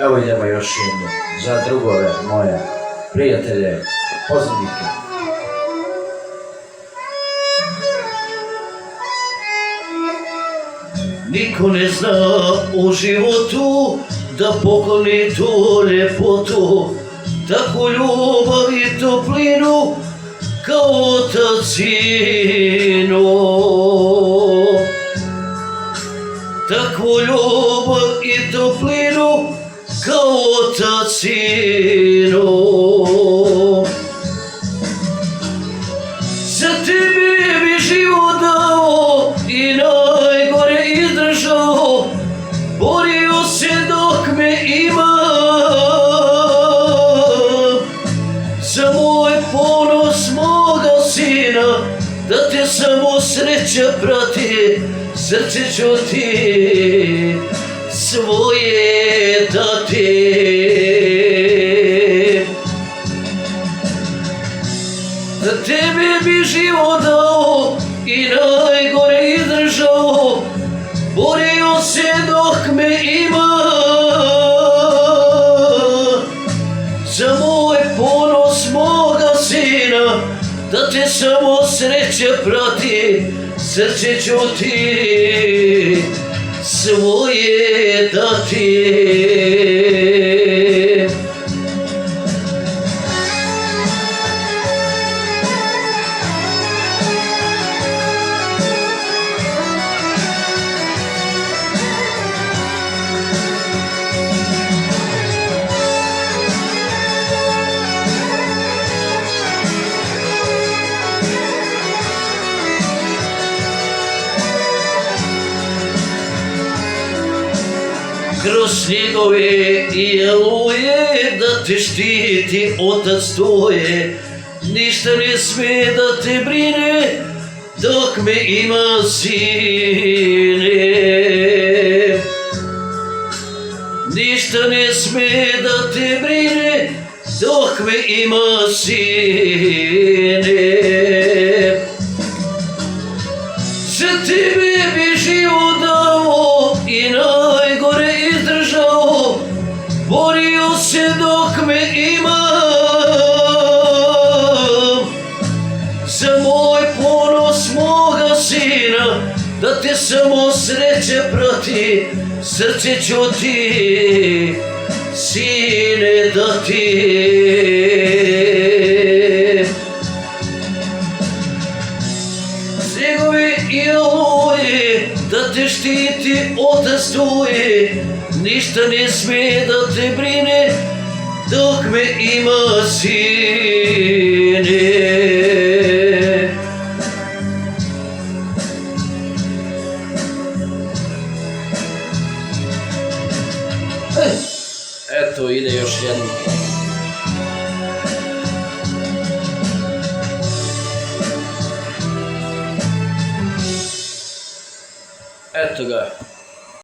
Evo idemo još jednu, za drugove moje, prijatelje, poznanike. Niko ne zna u životu da pokloni tu ljepotu, takvu ljubav i toplinu kao otac sinu. Takvu ljubav i toplinu kao otac sinu. Za tebe bi život dao i najgore izdržao, borio se dok me ima. Za moj ponos moga sina, da te samo sreća prati, srce ću ti svoje dati. Za tebe bi život dao i najgore izdržao, borio se dok me ima. Za moj ponos moga sina, da te samo sreća prati, srce ću ti svoje dati. Kroz snjegove i oluje da te štiti otac tvoje, ništa ne sme da te brine dok me ima sine. Ništa ne sme da te brine dok me ima sine. Za tebe bi život dao i najgore izdržao, borio se dok me ima. Za moj ponos moga sina, da te samo sreća prati, srce ću ti, sine, dati. Snjegovi i oluje da te štiti otac tvoje, ništa ne sme da te brine dok me ima sine. Eto, ide još jedno. Eto ga.